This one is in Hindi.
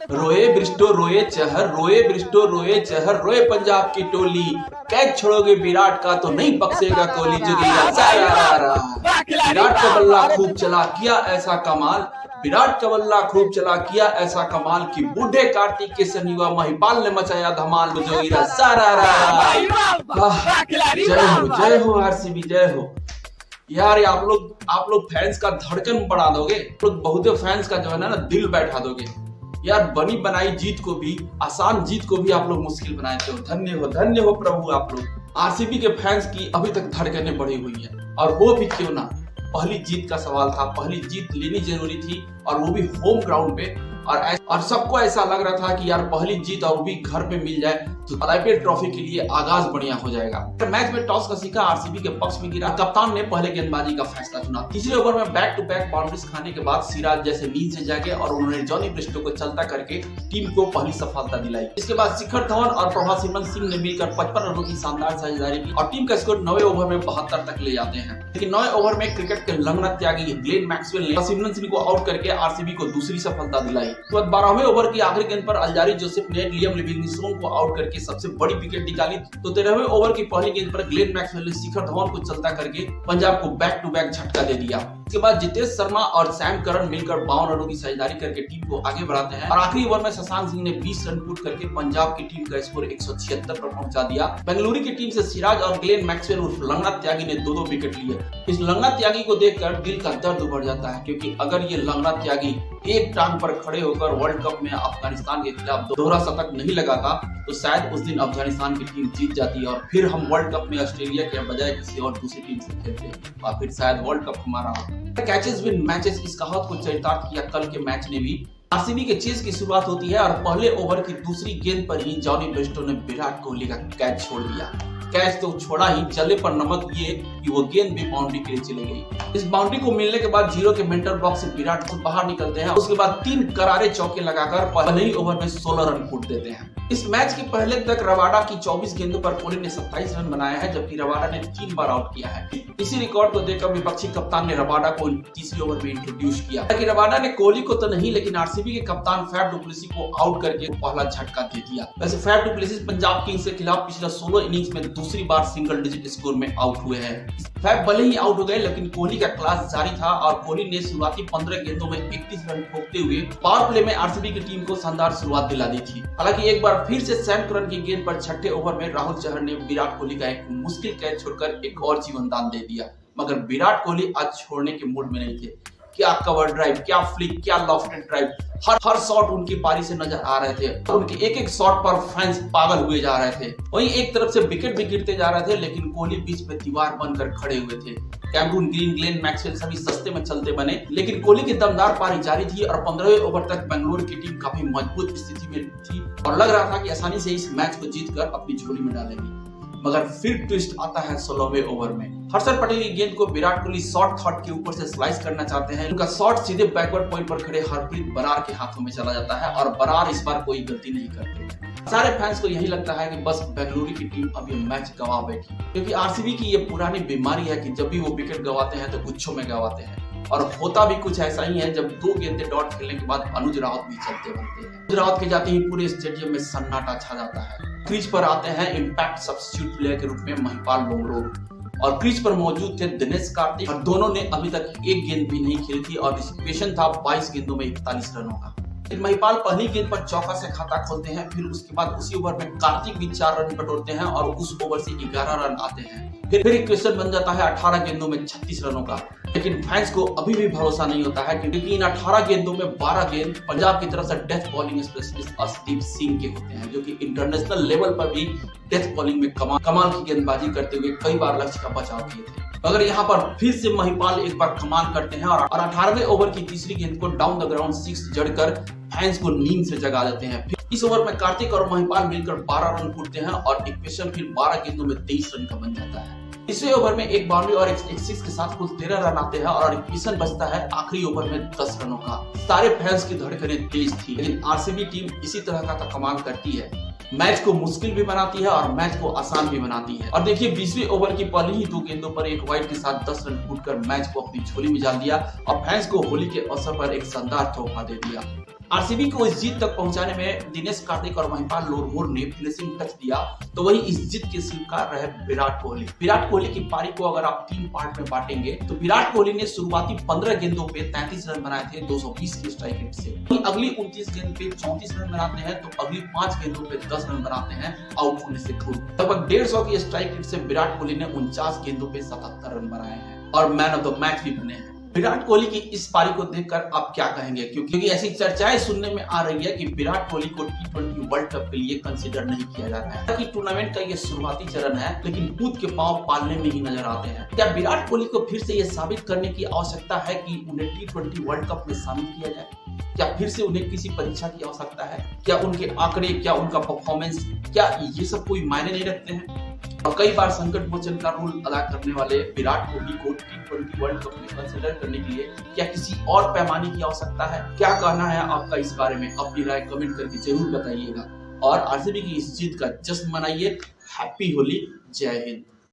रोए ब्रिस्टो रोए चहर, रोए ब्रिस्टो रोए चहर, रोए पंजाब की टोली, कैच छोड़ोगे विराट का तो नहीं बख्शेगा कोहली। विराट का बल्ला खूब चला, किया ऐसा कमाल, विराट का बल्ला खूब चला, किया ऐसा कमाल कि बूढ़े कार्तिक के सनिवा महिपाल ने मचाया धमाल। जय हो आरसीबी, जय हो। यार ये आप लोग फैंस का धड़कन बढ़ा दोगे, बहुत फैंस का जो है ना दिल बैठा दोगे यार। बनी बनाई जीत को भी, आसान जीत को भी आप लोग मुश्किल बनाते हो। धन्य हो प्रभु आप लोग। आरसीबी के फैंस की अभी तक धड़कनें बढ़ी हुई है, और वो भी क्यों ना। पहली जीत का सवाल था, पहली जीत लेनी जरूरी थी, और वो भी होम ग्राउंड पे। और सबको ऐसा लग रहा था कि यार पहली जीत और वो भी घर पे मिल जाए तो आईपीएल ट्रॉफी के लिए आगाज बढ़िया हो जाएगा। मैच में टॉस का सिक्का आरसीबी के पक्ष में गिरा, कप्तान ने पहले गेंदबाजी का फैसला चुना। तीसरे ओवर में बैक टू बैक बाउंड्रीज खाने के बाद सिराज जैसे नींद से जागे और उन्होंने जॉनी ब्रिस्टो को चलता करके टीम को पहली सफलता दिलाई। इसके बाद शिखर धवन और प्रभासिमरन सिंह ने मिलकर 55 रनों की शानदार साझेदारी की और टीम का स्कोर 9 ओवर में 72 तक ले जाते हैं। लेकिन 9 ओवर में क्रिकेट के लंगना त्यागी ग्लेन मैक्सवेल ने प्रभासिमरन सिंह को आउट करके आरसीबी को दूसरी सफलता दिलाई। 12वें ओवर की आखिरी गेंद पर अल्जारी जोसेफ ने लियम लिविंगस्टोन को आउट करके सबसे बड़ी विकेट निकाली। तो 13वें ओवर की पहली गेंद पर ग्लेन मैक्सवेल ने शिखर धवन को चलता करके पंजाब को बैक टू बैक झटका दे दिया। इसके बाद जितेश शर्मा और सैम करन मिलकर 52 रनों की साझेदारी करके टीम को आगे बढ़ाते हैं और आखिरी ओवर में शशांक सिंह ने 20 रन पुट करके पंजाब की टीम का स्कोर 176 पर पहुंचा दिया। बेंगलुरु की टीम से सिराज और ग्लेन मैक्सवेल उर्फ लंगना त्यागी ने 2-2 विकेट लिए। इस लंगना त्यागी को देखकर दिल का दर्द उभर जाता है, क्योंकि अगर ये लंगना त्यागी एक टांग पर खड़े होकर वर्ल्ड कप में अफगानिस्तान के खिलाफ दोहरा शतक नहीं लगाता तो शायद उस दिन अफगानिस्तान की टीम जीत जाती और फिर हम वर्ल्ड कप में ऑस्ट्रेलिया के बजाय किसी और दूसरी टीम से खेलते और फिर शायद वर्ल्ड कप हमारा होता। कैचेस विन मैचेस, इस कहावत को चरितार्थ किया कल के मैच ने भी। आरसीबी के चेज की शुरुआत होती है और पहले ओवर की दूसरी गेंद पर ही जॉनी ब्रिस्टो ने विराट कोहली का कैच छोड़ दिया। कैच तो छोड़ा ही, चले पर नमक ये कि वो गेंद भी बाउंड्री के लिए चली गई। इस बाउंड्री को मिलने के बाद जीरो के मेंटल बॉक्स से विराट खुद बाहर निकलते हैं। उसके बाद 3 करारे चौके लगाकर पहले ही ओवर में 16 रन कूट देते हैं। इस मैच के पहले तक रबाडा की 24 गेंदों पर कोहली ने 27 रन बनाया है, जबकि रबाडा ने 3 बार आउट किया है। इसी रिकॉर्ड को देखकर विपक्षी कप्तान ने रबाडा को तीसरे ओवर में इंट्रोड्यूस किया। रबाडा ने कोहली को तो नहीं, लेकिन आरसीबी के कप्तान फैफ डु प्लेसिस को आउट करके पहला झटका दे दिया। वैसे Faf du Plessis Punjab Kings के खिलाफ पिछला 16 इनिंग्स में दूसरी बार सिंगल डिजिट स्कोर में आउट हुए हैं। फैफ भले ही आउट हो गए, लेकिन कोहली का क्लास जारी था और कोहली ने शुरुआती 15 गेंदों में 31 रन ठोकते हुए पावर प्ले में आरसीबी की टीम को शानदार शुरुआत दिला दी थी। हालांकि एक बार फिर से सैम करन की गेंद पर छठे ओवर में राहुल चहर ने विराट कोहली का एक मुश्किल कैच छोड़कर एक और जीवन दान दे दिया, मगर विराट कोहली आज छोड़ने के मूड में नहीं थे। क्या कवर ड्राइव, क्या फ्लिक, क्या लॉफ्टेड ड्राइव, हर शॉट उनकी पारी से नजर आ रहे थे। उनके एक शॉट पर फैंस पागल हुए जा रहे थे। वहीं एक तरफ से विकेट भी गिरते जा रहे थे, लेकिन कोहली बीच में दीवार बनकर खड़े हुए थे। कैमरून ग्रीन, ग्लेन मैक्सवेल सभी सस्ते में चलते बने, लेकिन कोहली की दमदार पारी जारी थी और 15वें ओवर तक बेंगलुरु की टीम काफी मजबूत स्थिति में थी और लग रहा था कि आसानी से इस मैच को जीतकर अपनी झोली में डालेंगे। मगर फिर ट्विस्ट आता है 16वें ओवर में। हर्षद पटेल की गेंद को विराट कोहली शॉर्ट थॉट के ऊपर से स्लाइस करना चाहते हैं। उनका शॉट सीधे बैकवर्ड पॉइंट पर खड़े हरप्रीत बरार के हाथों में चला जाता है और बरार इस बार कोई गलती नहीं करते। सारे फैंस को यही लगता है कि बस बेंगलुरु की टीम अब ये मैच गंवा बैठी, क्योंकि आरसीबी की ये पुरानी बीमारी है कि जब भी वो विकेट गंवाते हैं तो गुच्छों में गंवाते हैं। और होता भी कुछ ऐसा ही है, जब 2 गेंदें डॉट खेलने के बाद अनुज रावत भी चलते बनते हैं। अनुज रावत के जाते ही पूरे स्टेडियम में सन्नाटा छा जाता है। क्रीज पर आते हैं इम्पैक्ट सब्स्टिट्यूट प्लेयर के रूप में महिपाल लोमरो और क्रीज पर मौजूद थे दिनेश कार्तिक, और दोनों ने अभी तक एक गेंद भी नहीं खेली थी और स्पेशन था 22 गेंदों में 41 रनों का। महिपाल पहली गेंद पर चौका से खाता खोलते हैं, फिर उसके बाद उसी ओवर में कार्तिक भी 4 रन बटोरते हैं और उस ओवर से 11 रन आते हैं। फिर इक्वेशन बन जाता है 18 गेंदों में 36 रनों का। लेकिन फैंस को अभी भी भरोसा नहीं होता है, क्योंकि इन 18 गेंदों में 12 गेंद पंजाब की तरफ से death bowling specialist Arshdeep Singh के होते हैं, जो कि इंटरनेशनल लेवल पर भी डेथ बॉलिंग में कमाल की गेंदबाजी करते हुए कई बार लक्ष्य का बचाव किए थे। मगर यहाँ पर फिर से महिपाल एक बार कमाल करते हैं और 18वें ओवर की तीसरी गेंद को डाउन द ग्राउंड 6 जड़कर फैंस को नींद से जगा देते हैं। फिर इस ओवर में कार्तिक और महिपाल मिलकर 12 रन कूटते हैं और इक्वेशन फिर 12 गेंदों में 23 रन का बन जाता है। तीसरे ओवर में एक बाउंड्री और एक सिक्स के साथ कुल 13 रन आते हैं और इक्वेशन बचता है आखिरी ओवर में 10 रनों का। सारे फैंस की धड़कनें तेज थी, लेकिन आरसीबी टीम इसी तरह का कमाल करती है, मैच को मुश्किल भी बनाती है और मैच को आसान भी बनाती है। और देखिए 20वें ओवर की पहली ही 2 गेंदों पर एक वाइड के साथ 10 रन कूटकर मैच को अपनी झोली में डाल दिया और फैंस को होली के अवसर पर एक शानदार तोहफा दे दिया। आरसीबी को इस जीत तक पहुंचाने में दिनेश कार्तिक और महिपाल लोरमुर ने फिनिशिंग टच दिया, तो वही इस जीत के शिकार रहे विराट कोहली। विराट कोहली की पारी को अगर आप 3 पार्ट में बांटेंगे तो विराट कोहली ने शुरुआती 15 गेंदों पे 33 रन बनाए थे 220 की स्ट्राइक रेट से। अगली 29 गेंद पे 34 रन बनाते हैं, तो अगली 5 गेंदों पे 10 रन बनाते हैं आउट होने से पूर्व। लगभग 150 की स्ट्राइक रेट से विराट कोहली ने 49 गेंदों पे 77 रन बनाए हैं और मैन ऑफ द मैच भी बने हैं। विराट कोहली की इस पारी को देखकर आप क्या कहेंगे? क्योंकि ऐसी चर्चाएं सुनने में आ रही है कि विराट कोहली को T20 वर्ल्ड कप के लिए कंसीडर नहीं किया जा रहा है। कि टूर्नामेंट का ये शुरुआती चरण है, लेकिन कूद के पांव पालने में ही नजर आते हैं। क्या विराट कोहली को फिर से ये साबित करने की आवश्यकता है कि उन्हें T20 वर्ल्ड कप में शामिल किया जाए? क्या फिर से उन्हें किसी परीक्षा की आवश्यकता है? क्या उनके आंकड़े, क्या उनका परफॉर्मेंस, क्या ये सब कोई मायने नहीं रखते हैं? और कई बार संकट मोचन का रोल अदा करने वाले विराट कोहली को T20 वर्ल्ड कप में कंसीडर करने के लिए क्या किसी और पैमाने की आवश्यकता है? क्या कहना है आपका इस बारे में? अपनी राय कमेंट करके जरूर बताइएगा और आरसीबी की इस जीत का जश्न मनाइए। हैप्पी होली, जय हिंद।